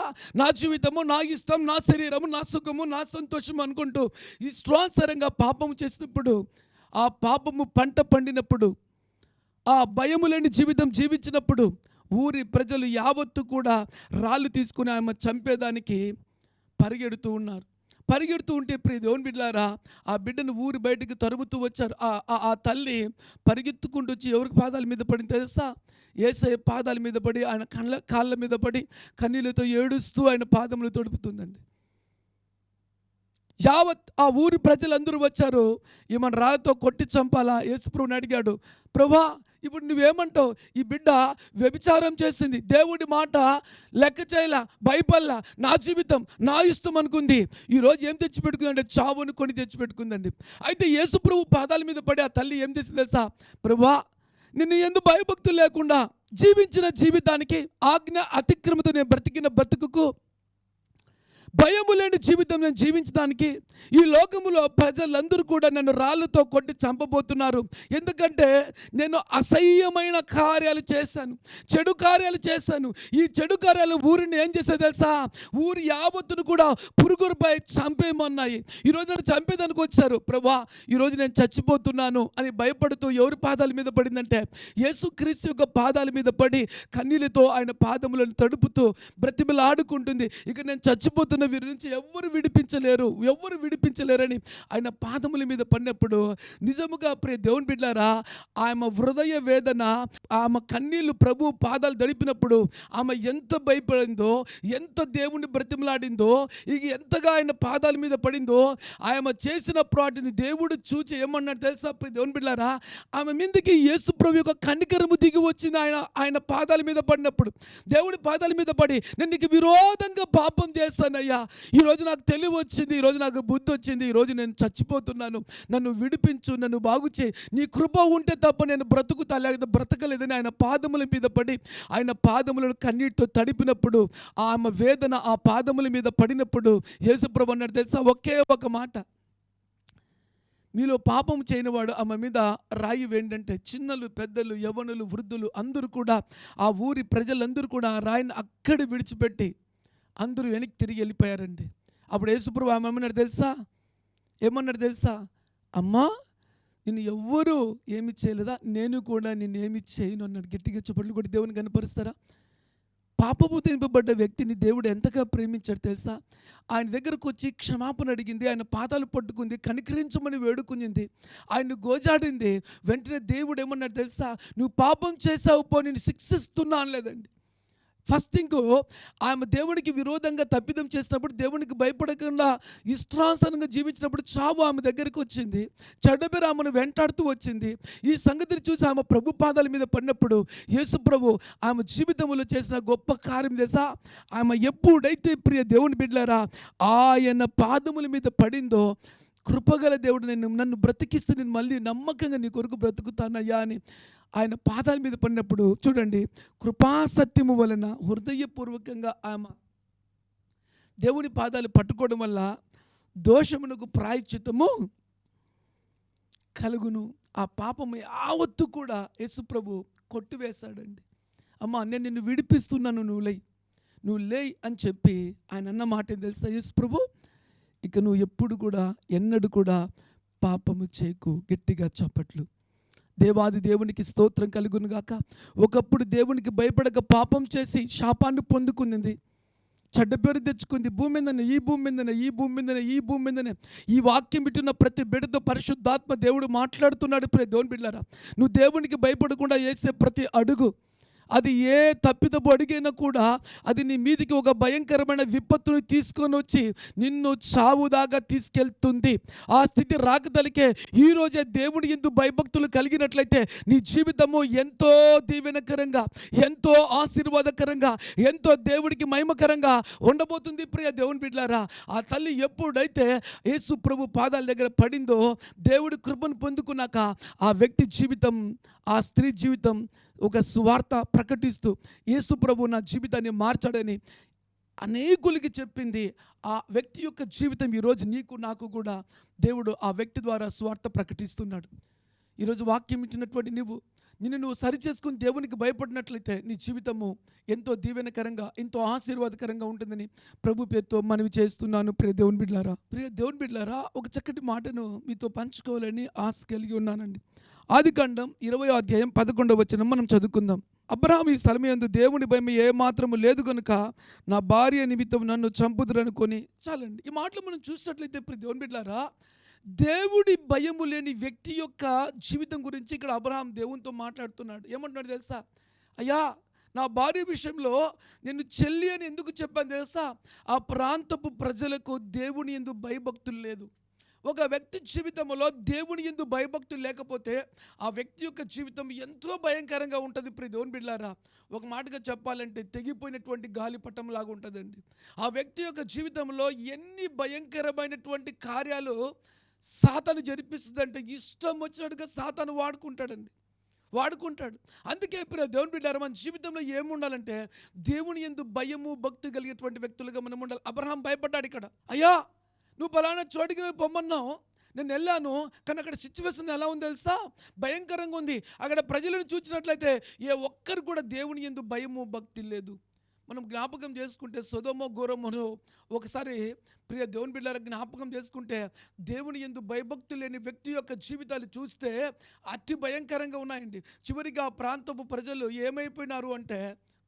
నా జీవితము, నా ఇష్టం, నా శరీరము, నా సుఖము, నా సంతోషం అనుకుంటూ ఇష్టానుసారంగా పాపము చేసినప్పుడు, ఆ పాపము పంట పండినప్పుడు, ఆ భయము లేని జీవితం జీవించినప్పుడు ఊరి ప్రజలు యావత్తు కూడా రాళ్ళు తీసుకుని ఆమె చంపేదానికి పరిగెడుతూ ఉన్నారు. పరిగెడుతూ ఉంటే ప్రియ దేవుని బిడ్డలారా, ఆ బిడ్డను ఊరి బయటికి తరుముతూ వచ్చారు. ఆ తల్లి పరిగెత్తుకుంటూ వచ్చి ఎవరికి పాదాల మీద పడింది తెలుసా? యేసయ్య పాదాల మీద పడి, ఆయన కాళ్ళ మీద పడి కన్నీళ్లతో ఏడుస్తూ ఆయన పాదములు తొడుపుతుందండి. యావత్ ఆ ఊరి ప్రజలందరూ వచ్చారు. ఈమెను రాళ్ళతో కొట్టి చంపాలా? యేసుప్రభుని అడిగాడు, ప్రభా ఇప్పుడు నువ్వేమంటావు? ఈ బిడ్డ వ్యభిచారం చేసింది, దేవుడి మాట లెక్క చేయలా, భయపడలా, నా జీవితం, నా ఇష్టం అనుకుంది. ఈరోజు ఏం తెచ్చిపెట్టుకుందంటే చావును కొని తెచ్చిపెట్టుకుందండి. అయితే యేసుప్రభు పాదాల మీద పడి ఆ తల్లి ఏం చేసింది తెలుసా? ప్రభా, నిన్ను ఎందుకు భయభక్తులు లేకుండా జీవించిన జీవితానికి, ఆజ్ఞ అతిక్రమతో నేను బ్రతికిన బ్రతుకుకు, భయము లేని జీవితం నేను జీవించడానికి ఈ లోకములో ప్రజలందరూ కూడా నన్ను రాళ్ళతో కొట్టి చంపబోతున్నారు. ఎందుకంటే నేను అసహ్యమైన కార్యాలు చేశాను, చెడు కార్యాలు చేశాను. ఈ చెడు కార్యాలు ఊరిని ఏం చేసేది తెలుసా? ఊరి యావత్తును కూడా పురుగురుపై చంపేయమన్నాయి. ఈరోజు నన్ను చంపేదానికి వచ్చారు. ప్రభా, ఈరోజు నేను చచ్చిపోతున్నాను అని భయపడుతూ ఎవరి పాదాల మీద పడిందంటే యేసుక్రీస్తు యొక్క పాదాల మీద పడి కన్నీళ్లతో ఆయన పాదములను తడుపుతూ బ్రతిమలాడుకుంటుంది. ఇక నేను చచ్చిపోతున్నాను, బంధిస్తున్న వీరి నుంచి ఎవ్వరు విడిపించలేరని ఆయన పాదముల మీద పడినప్పుడు నిజముగా ప్రియ దేవుని బిడ్డలారా, ఆమె హృదయ వేదన, ఆమె కన్నీళ్లు ప్రభు పాదాలు దడిపినప్పుడు ఆమె ఎంత భయపడిందో, ఎంత దేవుణ్ణి బ్రతిమలాడిందో, ఇక ఎంతగా ఆయన పాదాల మీద పడిందో, ఆమె చేసిన ప్రాటిని దేవుడు చూచి ఏమన్నాడు తెలుసా ప్రియ దేవుని బిడ్డలారా, ఆమె మీదకి యేసు ప్రభు యొక్క కనికరము దిగి వచ్చింది. ఆయన పాదాల మీద పడినప్పుడు, దేవుడి పాదాల మీద పడి, నేను నీకు విరోధంగా పాపం చేస్తానయ్యా, ఈరోజు నాకు తెలివి వచ్చింది, ఈరోజు నాకు బుద్ధి వచ్చింది, ఈరోజు నేను చచ్చిపోతున్నాను, నన్ను విడిపించు, నన్ను బాగు చేయి, నీ కృప ఉంటే తప్ప నేను బ్రతుకుతా, లేకపోతే బ్రతకలేదని ఆయన పాదముల మీద పడి ఆయన పాదములను కన్నీటితో తడిపినప్పుడు, ఆమె వేదన ఆ పాదముల మీద పడినప్పుడు యేసుప్రభు అన్నాడు తెలుసా, ఒకే ఒక మాట, మీలో పాపం చేయనివాడు ఆమె మీద రాయి వేయండి. చిన్నలు, పెద్దలు, యవ్వనులు, వృద్ధులు అందరూ కూడా, ఆ ఊరి ప్రజలందరూ కూడా ఆ రాయిని అక్కడ విడిచిపెట్టి అందరూ వెనక్కి తిరిగి వెళ్ళిపోయారండి. అప్పుడు యేసుప్రభు ఆమె ఏమన్నాడు తెలుసా, అమ్మా నిన్ను ఎవ్వరూ ఏమి చేయలేదా, నేను కూడా నిన్ను ఏమి చేయను అన్నాడు. గట్టిగా చప్పట్లు కొట్టి దేవుని కనపరుస్తారా? పాపము తినిపబడ్డ వ్యక్తిని దేవుడు ఎంతగా ప్రేమించాడు తెలుసా? ఆయన దగ్గరకు వచ్చి క్షమాపణ అడిగింది, ఆయన పాదాలు పట్టుకుంది, కనికరించమని వేడుకునింది, ఆయన్ని గోజాడింది. వెంటనే దేవుడు ఏమన్నాడు తెలుసా, నువ్వు పాపం చేసావు పో, నేను శిక్షిస్తున్నా అనలేదండి. ఫస్ట్ థింగ్, ఆమె దేవునికి విరోధంగా తప్పిదం చేసినప్పుడు, దేవునికి భయపడకుండా ఇష్టానుసారంగా జీవించినప్పుడు చావు ఆమె దగ్గరికి వచ్చింది, చెడ్డబేరు ఆమెను వెంటాడుతూ వచ్చింది. ఈ సంగతిని చూసి ఆమె ప్రభు పాదాల మీద పడినప్పుడు యేసు ప్రభు ఆమె జీవితంలో చేసిన గొప్ప కార్యం తెలుసా, ఆమె ఎప్పుడైతే ప్రియ దేవుని బిడ్డలారా ఆయన పాదముల మీద పడిందో, కృపగల దేవుడు నన్ను బ్రతికిస్తే నేను మళ్ళీ నమ్మకంగా నీ కొరకు బ్రతుకుతానయ్యా అని ఆయన పాదాల మీద పడినప్పుడు చూడండి, కృపాసత్యము వలన హృదయపూర్వకంగా ఆమె దేవుని పాదాలు పట్టుకోవడం వల్ల దోషమునకు ప్రాయశ్చిత్తము కలుగును. ఆ పాపము యావత్తు కూడా యేసుప్రభు కొట్టివేశాడండి. అమ్మ నేను నిన్ను విడిపిస్తున్నాను, నువ్వు లేయ్ అని చెప్పి ఆయన అన్న మాట ఏం తెలుసా, యేసుప్రభు ఇక నువ్వు ఎప్పుడు కూడా ఎన్నడూ కూడా పాపము చేయకు. గట్టిగా చప్పట్లు. దేవాది దేవునికి స్తోత్రం కలుగును గాక. ఒకప్పుడు దేవునికి భయపడక పాపం చేసి శాపాన్ని పొందుకుంది, చెడ్డ పేరు తెచ్చుకుంది. భూమి మీదనే ఈ భూమి మీదనే ఈ వాక్యం వింటున్న ప్రతి బిడ్డతో పరిశుద్ధాత్మ దేవుడు మాట్లాడుతున్నాడు. ప్రియ దేవుని బిడ్డలారా, నువ్వు దేవునికి భయపడకుండా వేసే ప్రతి అడుగు, అది ఏ తప్పిదపు అడిగైనా కూడా అది నీ మీదికి ఒక భయంకరమైన విపత్తుని తీసుకొని వచ్చి నిన్ను చావుదాకా తీసుకెళ్తుంది. ఆ స్థితి రాకదలికే ఈరోజే దేవుని యందు భయభక్తులు కలిగినట్లయితే నీ జీవితము ఎంతో దీవెనకరంగా, ఎంతో ఆశీర్వాదకరంగా, ఎంతో దేవుడికి మహిమకరంగా ఉండబోతుంది. ప్రియ దేవుని బిడ్డలారా, ఆ తల్లి ఎప్పుడైతే యేసు ప్రభు పాదాల దగ్గర పడిందో, దేవుడి కృపను పొందుకున్నాక ఆ వ్యక్తి జీవితం, ఆ స్త్రీ జీవితం ఒక సువార్త ప్రకటిస్తూ యేసు ప్రభు నా జీవితాన్ని మార్చాడని అనేకులకి చెప్పింది. ఆ వ్యక్తి యొక్క జీవితం ఈరోజు నీకు నాకు కూడా దేవుడు ఆ వ్యక్తి ద్వారా సువార్త ప్రకటిస్తున్నాడు. ఈరోజు వాక్యం ఇచ్చినటువంటి నిన్ను సరిచేసుకుని దేవునికి భయపడినట్లయితే నీ జీవితము ఎంతో దీవెనకరంగా, ఎంతో ఆశీర్వాదకరంగా ఉంటుందని ప్రభు పేరుతో మనవి చేస్తున్నాను. ప్రియ దేవుని బిడ్డలారా, ఒక చక్కటి మాటను మీతో పంచుకోవాలని ఆశ కలిగి ఉన్నానండి. ఆదికాండం 20వ అధ్యాయం 11వ వచనం మనం చదువుకుందాం. అబ్రహాము ఈ స్థలమందు దేవుని భయం ఏమాత్రము లేదు కనుక నా భార్య నిమిత్తం నన్ను చంపుదురనుకొని. చాలండి, ఈ మాటలు మనం చూసినట్లయితే ప్రియ దేవుని బిడ్డలారా, దేవుడి భయము లేని వ్యక్తి యొక్క జీవితం గురించి ఇక్కడ అబ్రహాం దేవునితో మాట్లాడుతున్నాడు. ఏమంటున్నాడు తెలుసా, అయ్యా నా భార్య విషయంలో నేను చెల్లి అని ఎందుకు చెప్పాను తెలుసా, ఆ ప్రాంతపు ప్రజలకు దేవుని యందు భయభక్తులు లేదు. ఒక వ్యక్తి జీవితంలో దేవుని యందు భయభక్తులు లేకపోతే ఆ వ్యక్తి యొక్క జీవితం ఎంతో భయంకరంగా ఉంటుంది. ప్రియ దేవుని బిడ్డలారా, ఒక మాటగా చెప్పాలంటే తెగిపోయినటువంటి గాలిపటం లాగా ఉంటుందండి. ఆ వ్యక్తి యొక్క జీవితంలో ఎన్ని భయంకరమైనటువంటి కార్యాలు సాతాను జరిపిస్తుందంటే ఇష్టం వచ్చినట్టుగా సాతాను వాడుకుంటాడు. అందుకే ప్రియ దేవుని బిడ్డలారా, మన జీవితంలో ఏముండాలంటే దేవుని యందు భయము భక్తి కలిగేటువంటి వ్యక్తులుగా మనం ఉండాలి. అబ్రహాం భయపడ్డాడు. ఇక్కడ అయ్యా నువ్వు పలానా చోటికి పొమ్మన్నావు, నేను వెళ్ళాను, కానీ అక్కడ సిచ్యువేషన్ ఎలా ఉంది తెలుసా, భయంకరంగా ఉంది. అక్కడ ప్రజలను చూసినట్లయితే ఏ ఒక్కరు కూడా దేవుని యందు భయము భక్తి లేదు. మనం జ్ఞాపకం చేసుకుంటే సొదొమ గొమొర ఒకసారి ప్రియ దేవుని బిడ్డలారా జ్ఞాపకం చేసుకుంటే దేవుని యందు భయభక్తులు లేని వ్యక్తి యొక్క జీవితాలు చూస్తే అతి భయంకరంగా ఉన్నాయండి. చివరిగా ఆ ప్రాంతపు ప్రజలు ఏమైపోయినారు అంటే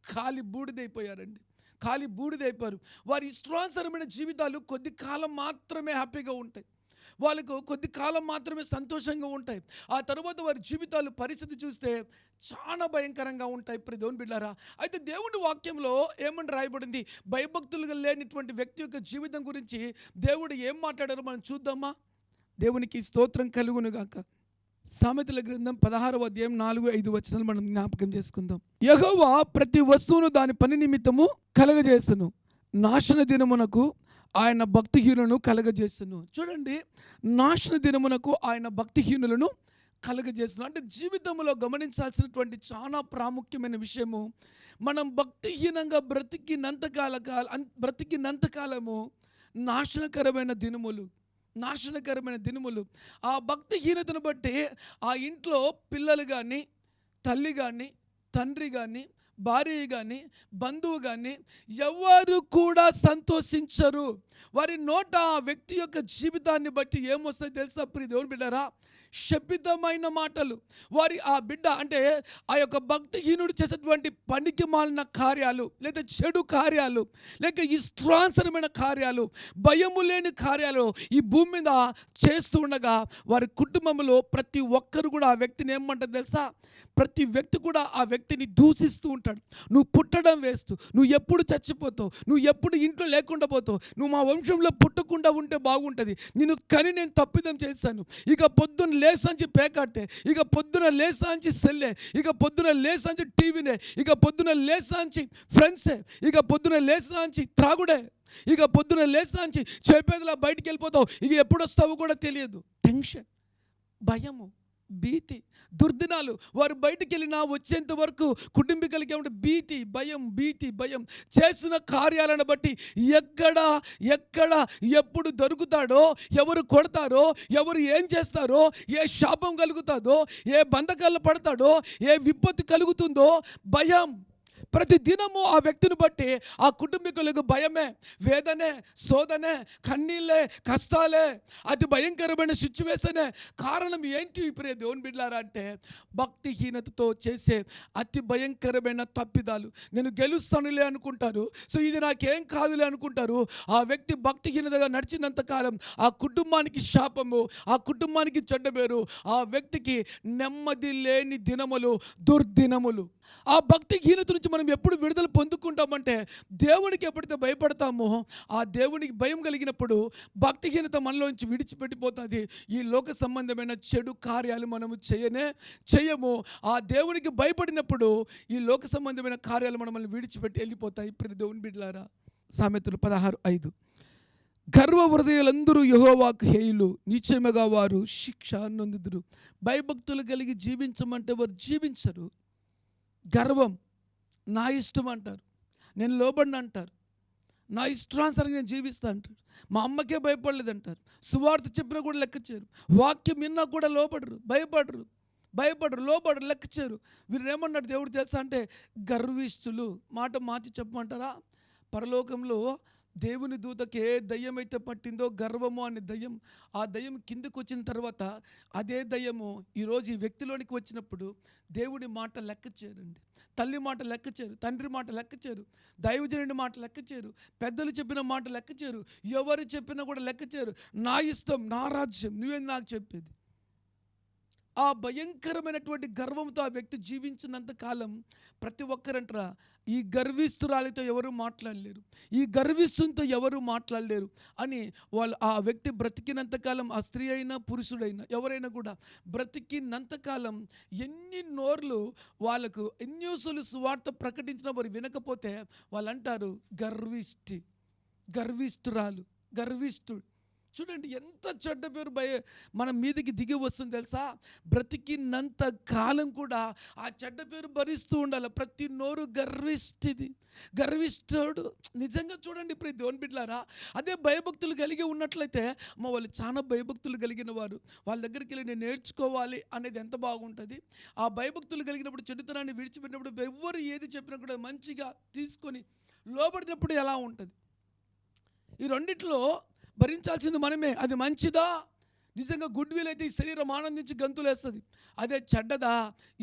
కాలి బూడిదైపోయారండి. ఖాళీ బూడిదైపోయారు. వారి ఇష్టానుసారమైన జీవితాలు కొద్ది కాలం మాత్రమే హ్యాపీగా ఉంటాయి. వాళ్ళకు కొద్ది కాలం మాత్రమే సంతోషంగా ఉంటాయి. ఆ తర్వాత వారి జీవితాలు పరిస్థితి చూస్తే చాలా భయంకరంగా ఉంటాయి. ఇప్పుడు దేవుని బిడ్డారా, అయితే దేవుని వాక్యంలో ఏమని రాయబడింది, భయభక్తులుగా లేనిటువంటి వ్యక్తి యొక్క జీవితం గురించి దేవుడు ఏం మాట్లాడారో మనం చూద్దామా? దేవునికి స్తోత్రం కలుగునుగాక. సామెతల గ్రంథం 16వ అధ్యాయం 4-5 వచనాలు మనం జ్ఞాపకం చేసుకుందాం. యెహోవా ప్రతి వస్తువును దాని పని నిమిత్తము కలగజేస్తును, నాశన దినమునకు ఆయన భక్తిహీనులను కలగజేస్తును. చూడండి, నాశన దినమునకు ఆయన భక్తిహీనులను కలగజేస్తును అంటే జీవితంలో గమనించాల్సినటువంటి చాలా ప్రాముఖ్యమైన విషయము, మనం భక్తిహీనంగా బ్రతికినంతకాలము నాశనకరమైన దినములు. ఆ భక్తిహీనతను బట్టి ఆ ఇంట్లో పిల్లలు కానీ, తల్లి కానీ, తండ్రి కానీ, భార్య కానీ, బంధువు కానీ ఎవరు కూడా సంతోషించరు. వారి నోట ఆ వ్యక్తి యొక్క జీవితాన్ని బట్టి ఏమొస్తాయి తెలుసా ప్రియ దేవుని బిడ్డారా? శపితమైన మాటలు. వారి ఆ బిడ్డ అంటే ఆ యొక్క భక్తిహీనుడు చేసేటువంటి పనికి మాలిన కార్యాలు, లేదా చెడు కార్యాలు, లేక ఇష్టానుసారమైన కార్యాలు, భయము లేని కార్యాలు ఈ భూమి మీద చేస్తూ ఉండగా వారి కుటుంబంలో ప్రతి ఒక్కరు కూడా ఆ వ్యక్తిని ఏమంటారు తెలుసా? ప్రతి వ్యక్తి కూడా ఆ వ్యక్తిని దూషిస్తూ ఉంటాడు. నువ్వు పుట్టడం వేస్ట్, నువ్వు ఎప్పుడు చచ్చిపోతావు, నువ్వు ఎప్పుడు ఇంట్లో లేకుండా పోతావు, నువ్వు మా వంశంలో పుట్టకుండా ఉంటే బాగుంటుంది, నేను కని నేను తప్పిదం చేశాను, ఇక పొద్దున్న లేసాంచి పేకాటే, ఇక పొద్దున లేసాంచి సెల్లే, ఇక పొద్దున లేసాంచి టీవీనే, ఇక పొద్దున లేసాంచి ఫ్రెండ్సే, ఇక పొద్దున లేసాంచి త్రాగుడే, ఇక పొద్దున లేసాంచి చేపేదలా బయటికి వెళ్ళిపోతావు, ఇక ఎప్పుడు వస్తావో కూడా తెలియదు. టెన్షన్, భయము, భీతి, దుర్దినాలు. వారు బయటికి వెళ్ళినా వచ్చేంత వరకు కుటుంబీకులకి ఏమంటే భయం. చేసిన కార్యాలను బట్టి ఎక్కడ ఎప్పుడు దొరుకుతాడో, ఎవరు కొడతారో, ఎవరు ఏం చేస్తారో, ఏ శాపం కలుగుతాదో, ఏ బంధకాల్లో పడతాడో, ఏ విపత్తు కలుగుతుందో భయం. ప్రతి దినము ఆ వ్యక్తిని బట్టి ఆ కుటుంబీకులకు భయమే, వేదనే, శోధనే, కన్నీళ్ళే, కష్టాలే, అతి భయంకరమైన సిచ్యువేషనే. కారణం ఏంటి ప్రియ దేవుని బిడ్డలారా అంటే భక్తిహీనతతో చేసే అతి భయంకరమైన తప్పిదాలు. నేను గెలుస్తానులే అనుకుంటారు, సో ఇది నాకేం కాదులే అనుకుంటారు. ఆ వ్యక్తి భక్తిహీనతగా నడిచినంత కాలం ఆ కుటుంబానికి శాపము, ఆ కుటుంబానికి చెడ్డ పేరు, ఆ వ్యక్తికి నెమ్మది లేని దినములు, దుర్దినములు. ఆ భక్తిహీనత నుంచి మనం ఎప్పుడు విడుదల పొందుకుంటామంటే దేవునికి ఎప్పుడైతే భయపడతామో, ఆ దేవునికి భయం కలిగినప్పుడు భక్తిహీనత మనలో నుంచి విడిచిపెట్టిపోతుంది. ఈ లోక సంబంధమైన చెడు కార్యాలు మనము చేయము. ఆ దేవునికి భయపడినప్పుడు ఈ లోక సంబంధమైన కార్యాలు మనల్ని విడిచిపెట్టి వెళ్ళిపోతాయి. ఇప్పుడు దేవుని బిడ్డలారా, సామెతలు 16:5 గర్వ హృదయులందరూ యెహోవాకు హేయులు, నిశ్చయముగా వారు శిక్ష నొందుదురు. భయభక్తులు కలిగి జీవించమంటే వారు జీవించరు. గర్వం, నా ఇష్టం అంటారు, నేను లోబడిన అంటారు, నా ఇష్టానుసారంగా నేను జీవిస్తా అంటారు, మా అమ్మకే భయపడలేదంటారు, సువార్త చెప్పినా కూడా లెక్క చేయరు, వాక్యం విన్నా కూడా లోబడరు, భయపడరు, లోబడరు, లెక్క చేయరు. వీరు ఏమన్నాడు దేవుడు తెలుసా అంటే గర్విష్ఠులు. మాట మార్చి చెప్పమంటారా? పరలోకంలో దేవుని దూతకి ఏ దయ్యం అయితే పట్టిందో గర్వము అనే దయ్యం, ఆ దయ్యం కిందకు వచ్చిన తర్వాత అదే దయ్యము ఈరోజు ఈ వ్యక్తిలోనికి వచ్చినప్పుడు దేవుడి మాట లెక్క చేయరండి, తల్లి మాట లెక్క చేయరు, తండ్రి మాట లెక్క చేయరు, దైవజనుడి మాట లెక్క చేయరు, పెద్దలు చెప్పిన మాట లెక్క చేయరు, ఎవరు చెప్పినా కూడా లెక్క చేయరు. నా ఇష్టం, నా రాజ్యం, నువ్వేంది నాకు చెప్పేది. ఆ భయంకరమైనటువంటి గర్వంతో ఆ వ్యక్తి జీవించినంత కాలం ప్రతి ఒక్కరంటారా ఈ గర్విస్తురాలితో ఎవరు మాట్లాడలేరు, ఈ గర్విస్తుతో ఎవరు మాట్లాడలేరు అని వాళ్ళు ఆ వ్యక్తి బ్రతికినంతకాలం, ఆ స్త్రీ అయినా పురుషుడైనా ఎవరైనా కూడా బ్రతికినంతకాలం ఎన్ని నోర్లు వాళ్ళకు ఎన్నోసార్లు సువార్త ప్రకటించిన వారు వినకపోతే వాళ్ళు అంటారు గర్విష్ఠురాలు, గర్విష్ఠుడు. చూడండి ఎంత చెడ్డ పేరు మన మీదకి దిగి వస్తుంది తెలుసా? బ్రతికినంత కాలం కూడా ఆ చెడ్డ పేరు భరిస్తూ ఉండాలి. ప్రతి నోరు గర్విష్ఠుడు. నిజంగా చూడండి ఇప్పుడు దేవుని బిడ్డలారా, అదే భయభక్తులు కలిగి ఉన్నట్లయితే వాళ్ళు చాలా భయభక్తులు కలిగిన వారు, వాళ్ళ దగ్గరికి వెళ్ళి నేను నేర్చుకోవాలి అనేది ఎంత బాగుంటుంది. ఆ భయభక్తులు కలిగినప్పుడు చెడుతనాన్ని విడిచిపెట్టినప్పుడు ఎవరు ఏది చెప్పినా కూడా మంచిగా తీసుకొని లోబడినప్పుడు ఎలా ఉంటుంది? ఈ రెండిట్లో భరించాల్సింది మనమే. అది మంచిదా? నిజంగా గుడ్ విల్ అయితే ఈ శరీరం ఆనందించి గంతులేస్తుంది. అదే చెడ్డదా,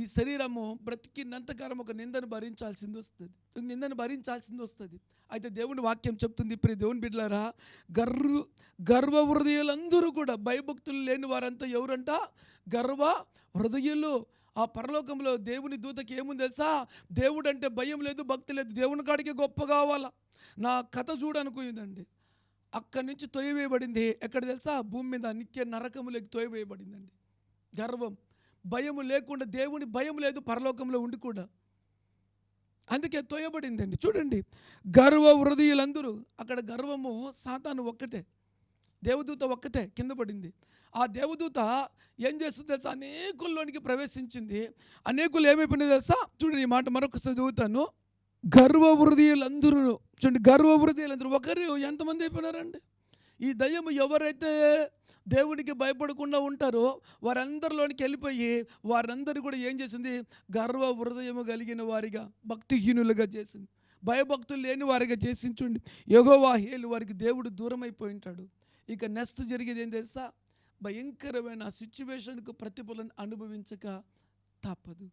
ఈ శరీరము బ్రతికినంతకాలం ఒక నిందను భరించాల్సింది వస్తుంది. అయితే దేవుని వాక్యం చెప్తుంది, ప్రియ దేవుని బిడ్డలారా, గర్వ హృదయులందరూ కూడా, భయభక్తులు లేని వారంతా ఎవరంట? గర్వ హృదయులు. ఆ పరలోకంలో దేవుని దూతకి ఏముంది తెలుసా? దేవుడు అంటే భయం లేదు, భక్తి లేదు, దేవుని కాడికి గొప్ప కావాలా. నా కథ చూడనుకుందండి, అక్కడి నుంచి తొయ్యవేయబడింది ఎక్కడ తెలుసా? భూమి మీద నిత్య నరకములోకి తొయ్యవేయబడిందండి. గర్వం, భయము లేకుండా, దేవుని భయం లేదు పరలోకంలో ఉండి కూడా, అందుకే తొయ్యబడిందండి. చూడండి, గర్వ హృదయులందరూ, అక్కడ గర్వము సాతాను ఒక్కటే, దేవదూత ఒక్కతే కింద పడింది. ఆ దేవదూత ఏం చేస్తుంది తెలుసా? అనేకుల్లోనికి ప్రవేశించింది. అనేకులు ఏమైపోయింది తెలుసా? చూడండి, ఈ మాట మరొకసారి చదువుతాను. గర్వ హృదయులందరూ, చూడండి, గర్వ హృదయులందరూ ఒకరు ఎంతమంది అయిపోయినారండి? ఈ దయ్యము ఎవరైతే దేవునికి భయపడకుండా ఉంటారో వారందరిలోనికి వెళ్ళిపోయి వారందరూ కూడా ఏం చేసింది? గర్వ హృదయము కలిగిన వారిగా, భక్తిహీనులుగా చేసింది, భయభక్తులు లేని వారిగా చేసింది. చూడండి, యెహోవా హేలు వారికి దేవుడు దూరం అయిపోయి ఉంటాడు. ఇక నెక్స్ట్ జరిగేది ఏం తెలుసా? భయంకరమైన సిచ్యువేషన్కు ప్రతిఫలం అనుభవించక తప్పదు.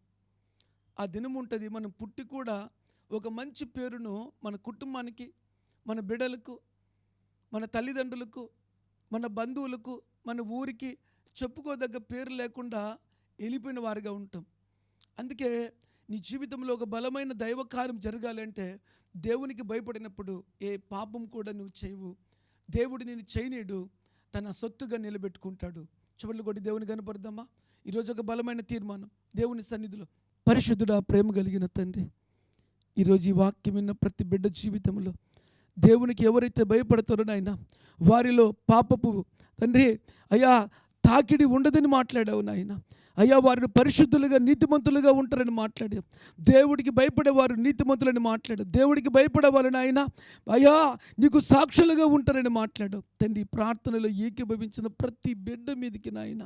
ఆ దినం ఉంటుంది, మనం పుట్టి కూడా ఒక మంచి పేరును మన కుటుంబానికి, మన బిడ్డలకు, మన తల్లిదండ్రులకు, మన బంధువులకు, మన ఊరికి చెప్పుకోదగ్గ పేరు లేకుండా వెళ్ళిపోయిన వారిగా ఉంటాం. అందుకే నీ జీవితంలో ఒక బలమైన దైవ కార్యం జరగాలంటే దేవునికి భయపడినప్పుడు ఏ పాపం కూడా నువ్వు చేయవు. దేవుడు నేను చేయనీడు, తన సొత్తుగా నిలబెట్టుకుంటాడు. చివర్లు కొట్టి దేవుని కనపడదామా? ఈరోజు ఒక బలమైన తీర్మానం దేవుని సన్నిధిలో. పరిశుద్ధుడా, ప్రేమ కలిగిన తండ్రి, ఈరోజు ఈ వాక్యం విన్న ప్రతి బిడ్డ జీవితంలో దేవునికి ఎవరైతే భయపడతారో నాయన, వారిలో పాపపు తండ్రి అయ్యా తాకిడి ఉండదని మాట్లాడావు నాయన. అయ్యా వారిని పరిశుద్ధులుగా నీతిమంతులుగా ఉంటారని మాట్లాడావు. దేవుడికి భయపడేవారు నీతిమంతులని మాట్లాడావు. దేవుడికి భయపడేవారు నాయన అయ్యా నీకు సాక్షులుగా ఉంటారని మాట్లాడావు. తండ్రి, ప్రార్థనలో ఏకీభవించిన ప్రతి బిడ్డ మీదకి నాయన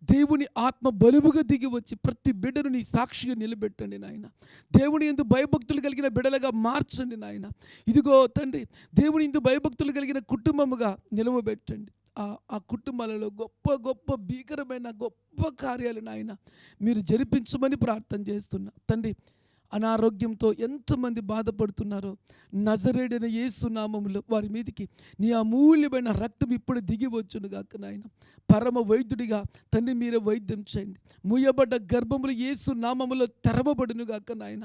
దేవుని ఆత్మ బలువుగా దిగి వచ్చి ప్రతి బిడ్డను నీ సాక్షిగా నిలబెట్టండి నాయన. దేవుని యందు భయభక్తులు కలిగిన బిడ్డలుగా మార్చండి నాయన. ఇదిగో తండ్రి, దేవుని యందు భయభక్తులు కలిగిన కుటుంబముగా నిలవబెట్టండి. ఆ కుటుంబాలలో గొప్ప గొప్ప భీకరమైన గొప్ప కార్యాలు నాయన మీరు జరిపించమని ప్రార్థన చేస్తున్నా తండ్రి. అనారోగ్యంతో ఎంతమంది బాధపడుతున్నారో నజరేడైన యేసు నామములో వారి మీదకి నీ అమూల్యమైన రక్తం ఇప్పుడు దిగి వచ్చునుగాక నాయన. పరమ వైద్యుడిగా తండ్రి మీరే వైద్యం చేయండి. మూయబడ్డ గర్భములు యేసు నామములో తెరవబడునుగాక నాయన.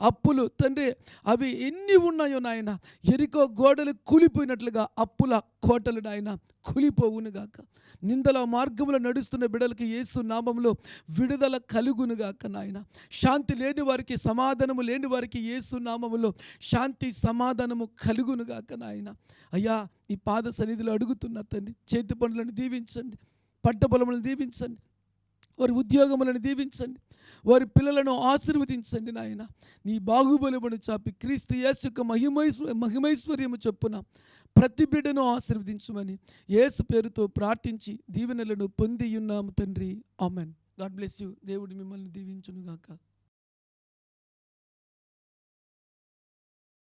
అప్పులు తండ్రి అవి ఎన్ని ఉన్నాయో నాయన, ఎరికో గోడలు కూలిపోయినట్లుగా అప్పుల కోటలు నాయన కూలిపోవునుగాక. నిందల మార్గంలో నడుస్తున్న బిడ్డలకి యేసు నామములో విడుదల కలుగునుగాక నాయన. శాంతి లేని వారికి, సమాధానము లేని వారికి యేసు నామములో శాంతి సమాధానము కలుగునుగాక నాయన. అయ్యా ఈ పాద సన్నిధిలో అడుగుతున్న తండ్రి, చేతి పనులను దీవించండి, పంట పొలములను దీవించండి, వారి ఉద్యోగములను దీవించండి, వారి పిల్లలను ఆశీర్వదించండి నాయన. నీ బాహుబలమును చాపి క్రీస్తు యేసు యొక్క మహిమైశ్వర్యము చొప్పున ప్రతి బిడ్డను ఆశీర్వదించమని యేసు పేరుతో ప్రార్థించి దీవెనలను పొంది ఉన్నాము తండ్రి. ఆమెన్. God bless you. దేవుడు మిమ్మల్ని దీవించునుగాక.